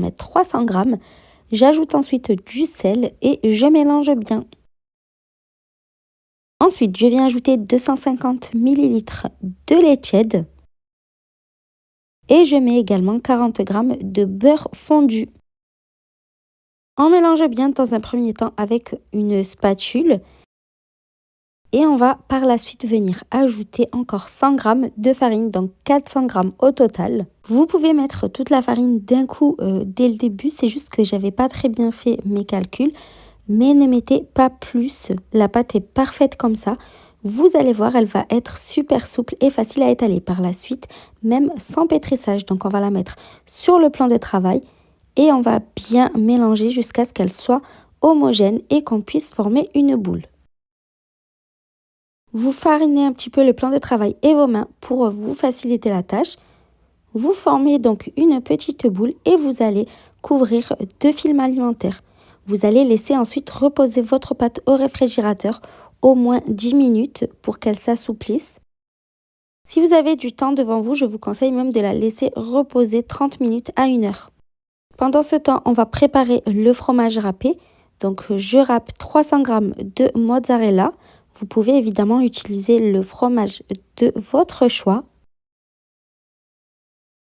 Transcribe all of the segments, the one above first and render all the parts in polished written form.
mettre 300 g. J'ajoute ensuite du sel et je mélange bien. Ensuite, je viens ajouter 250 ml de lait tiède. Et je mets également 40 g de beurre fondu. On mélange bien dans un premier temps avec une spatule. Et on va par la suite venir ajouter encore 100 g de farine, donc 400 g au total. Vous pouvez mettre toute la farine d'un coup dès le début, c'est juste que j'avais pas très bien fait mes calculs. Mais ne mettez pas plus, la pâte est parfaite comme ça. Vous allez voir, elle va être super souple et facile à étaler par la suite, même sans pétrissage. Donc on va la mettre sur le plan de travail et on va bien mélanger jusqu'à ce qu'elle soit homogène et qu'on puisse former une boule. Vous farinez un petit peu le plan de travail et vos mains pour vous faciliter la tâche. Vous formez donc une petite boule et vous allez couvrir de film alimentaire. Vous allez laisser ensuite reposer votre pâte au réfrigérateur au moins 10 minutes pour qu'elle s'assouplisse. Si vous avez du temps devant vous, je vous conseille même de la laisser reposer 30 minutes à 1 heure. Pendant ce temps, on va préparer le fromage râpé. Donc je râpe 300 g de mozzarella. Vous pouvez évidemment utiliser le fromage de votre choix.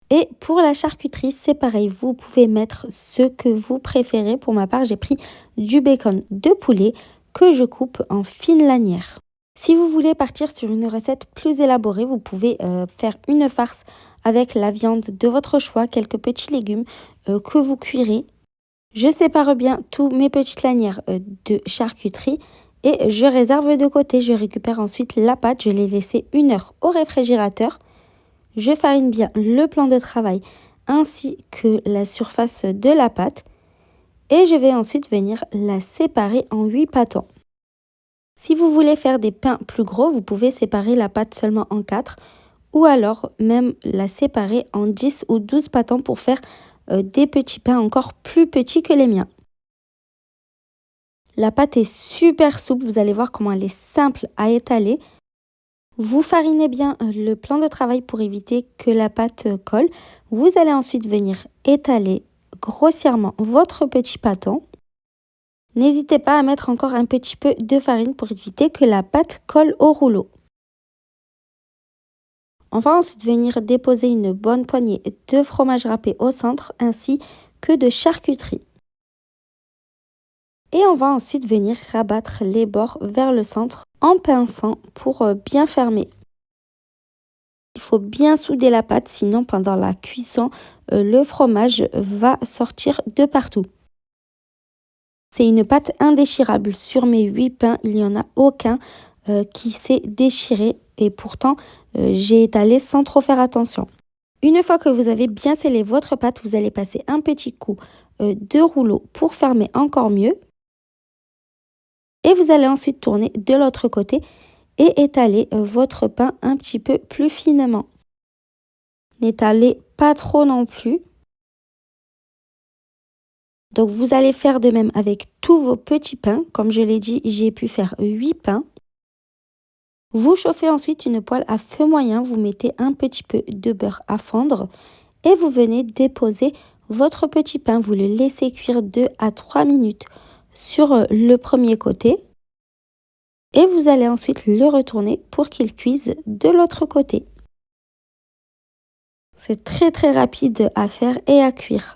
Et pour la charcuterie, c'est pareil, vous pouvez mettre ce que vous préférez. Pour ma part, j'ai pris du bacon de poulet que je coupe en fines lanières. Si vous voulez partir sur une recette plus élaborée, vous pouvez faire une farce avec la viande de votre choix, quelques petits légumes que vous cuirez. Je sépare bien tous mes petites lanières de charcuterie et je réserve de côté. Je récupère ensuite la pâte, je l'ai laissée 1 heure au réfrigérateur. Je farine bien le plan de travail ainsi que la surface de la pâte et je vais ensuite venir la séparer en 8 pâtons. Si vous voulez faire des pains plus gros, vous pouvez séparer la pâte seulement en 4 ou alors même la séparer en 10 ou 12 pâtons pour faire des petits pains encore plus petits que les miens. La pâte est super souple, vous allez voir comment elle est simple à étaler. Vous farinez bien le plan de travail pour éviter que la pâte colle. Vous allez ensuite venir étaler grossièrement votre petit pâton. N'hésitez pas à mettre encore un petit peu de farine pour éviter que la pâte colle au rouleau. On va ensuite venir déposer une bonne poignée de fromage râpé au centre ainsi que de charcuterie. Et on va ensuite venir rabattre les bords vers le centre en pinçant pour bien fermer. Il faut bien souder la pâte, sinon pendant la cuisson, le fromage va sortir de partout. C'est une pâte indéchirable. Sur mes 8 pains, il n'y en a aucun qui s'est déchiré et pourtant j'ai étalé sans trop faire attention. Une fois que vous avez bien scellé votre pâte, vous allez passer un petit coup de rouleau pour fermer encore mieux. Et vous allez ensuite tourner de l'autre côté et étaler votre pain un petit peu plus finement. N'étalez pas trop non plus. Donc vous allez faire de même avec tous vos petits pains. Comme je l'ai dit, j'ai pu faire 8 pains. Vous chauffez ensuite une poêle à feu moyen. Vous mettez un petit peu de beurre à fondre. Et vous venez déposer votre petit pain. Vous le laissez cuire 2 à 3 minutes sur le premier côté. Et vous allez ensuite le retourner pour qu'il cuise de l'autre côté. C'est très rapide à faire et à cuire.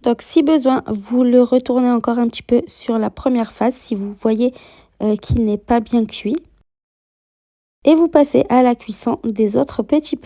Donc si besoin, vous le retournez encore un petit peu sur la première phase si vous voyez qu'il n'est pas bien cuit. Et vous passez à la cuisson des autres petits pains.